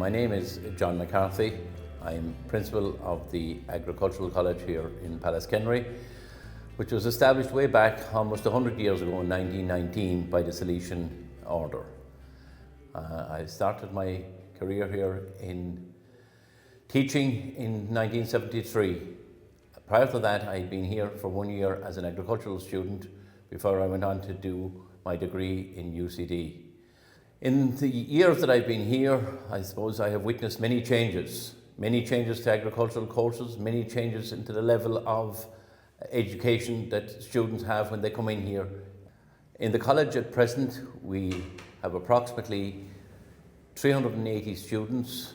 My name is John McCarthy. I'm principal of the Agricultural College here in Pallaskenry, which was established way back almost 100 years ago in 1919 by the Salesian Order. I started my career here in teaching in 1973. Prior to that, I'd been here for 1 year as an agricultural student before I went on to do my degree in UCD. In the years that I've been here, I suppose I have witnessed many changes to agricultural courses, many changes into the level of education that students have when they come in here. In the college at present, we have approximately 380 students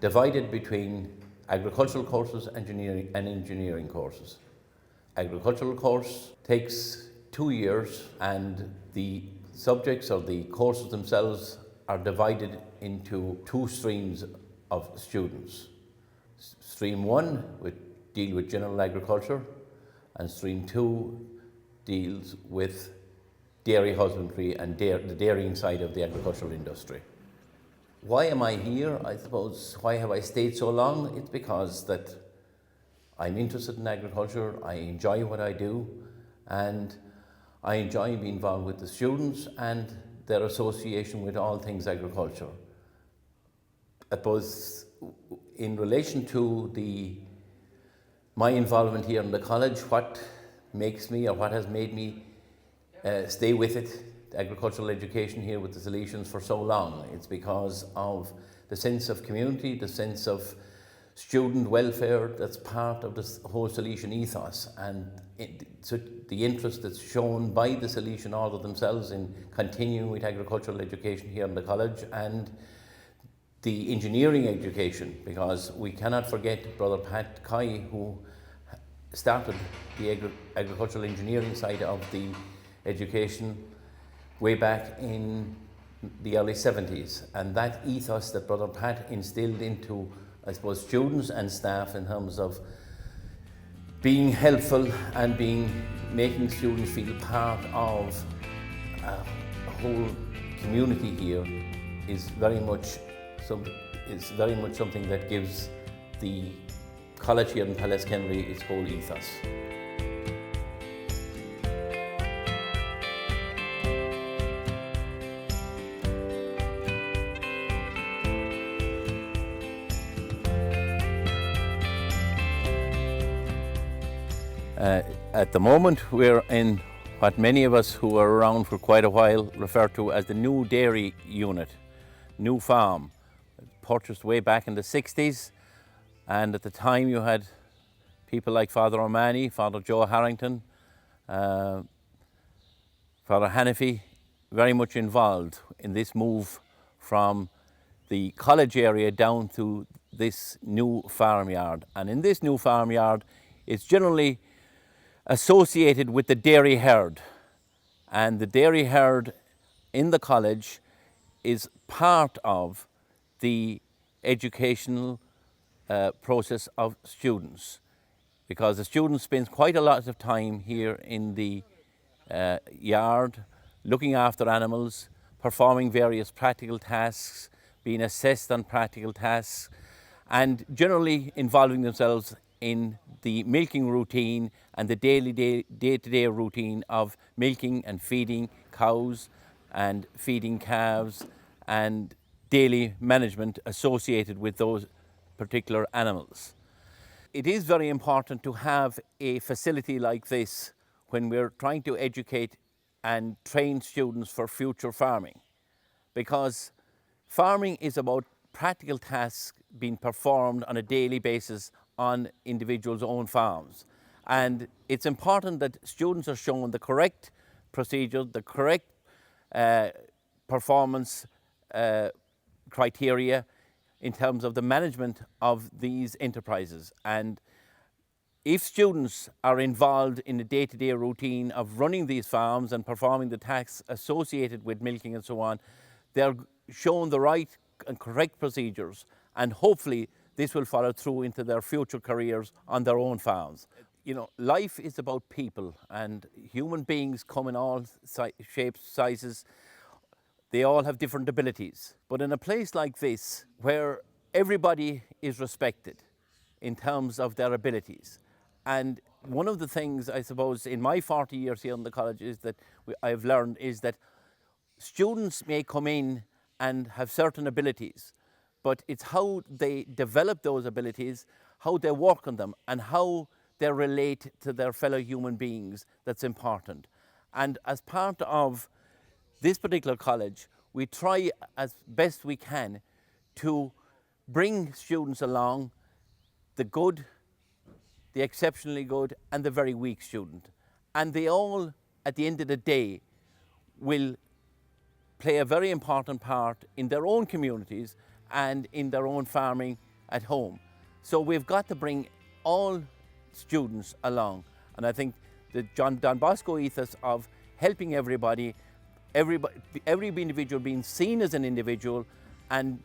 divided between agricultural courses and engineering courses. Agricultural course takes 2 years, and the subjects or the courses themselves are divided into two streams of students. Stream 1 would deal with general agriculture, and Stream 2 deals with dairy husbandry and the dairying side of the agricultural industry. Why am I here? I suppose, why have I stayed so long? It's because that I'm interested in agriculture, I enjoy what I do, and I enjoy being involved with the students and their association with all things agriculture. I suppose in relation to my involvement here in the college, what makes me or what has made me stay with it, agricultural education here with the Salesians for so long, it's because of the sense of community, the sense of student welfare that's part of this whole Salesian ethos, and so the interest that's shown by the Salesian Order themselves in continuing with agricultural education here in the college, and the engineering education, because we cannot forget Brother Pat Coy, who started the agricultural engineering side of the education way back in the early 70s, and that ethos that Brother Pat instilled into, I suppose, students and staff in terms of being helpful and making students feel part of a whole community here is very much something that gives the college here in Pallaskenry its whole ethos. At the moment, we're in what many of us who are around for quite a while refer to as the new dairy unit, new farm, purchased way back in the 60s. And at the time you had people like Father O'Mahony, Father Joe Harrington, Father Hannafy, very much involved in this move from the college area down to this new farmyard. And in this new farmyard, it's generally associated with the dairy herd, and the dairy herd in the college is part of the educational process of students, because the students spend quite a lot of time here in the yard looking after animals, performing various practical tasks, being assessed on practical tasks, and generally involving themselves in the milking routine and the day-to-day routine of milking and feeding cows and feeding calves and daily management associated with those particular animals. It is very important to have a facility like this when we're trying to educate and train students for future farming, because farming is about practical tasks being performed on a daily basis on individuals' own farms. And it's important that students are shown the correct procedure, the correct performance criteria in terms of the management of these enterprises. And if students are involved in the day-to-day routine of running these farms and performing the tasks associated with milking and so on, they're shown the right and correct procedures, and hopefully this will follow through into their future careers on their own farms. You know, life is about people, and human beings come in all shapes, sizes. They all have different abilities. But in a place like this, where everybody is respected in terms of their abilities, and one of the things, I suppose, in my 40 years here in the college is that I've learned is that students may come in and have certain abilities, but it's how they develop those abilities, how they work on them, and how they relate to their fellow human beings that's important. And as part of this particular college, we try as best we can to bring students along, the good, the exceptionally good, and the very weak student. And they all, at the end of the day, will play a very important part in their own communities and in their own farming at home. So we've got to bring all students along. And I think the Don Bosco ethos of helping every individual being seen as an individual and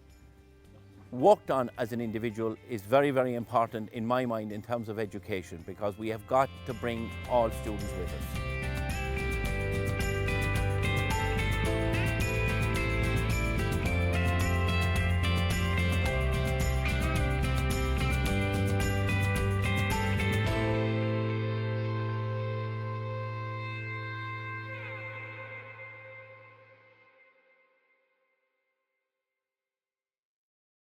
worked on as an individual is very, very important in my mind in terms of education, because we have got to bring all students with us.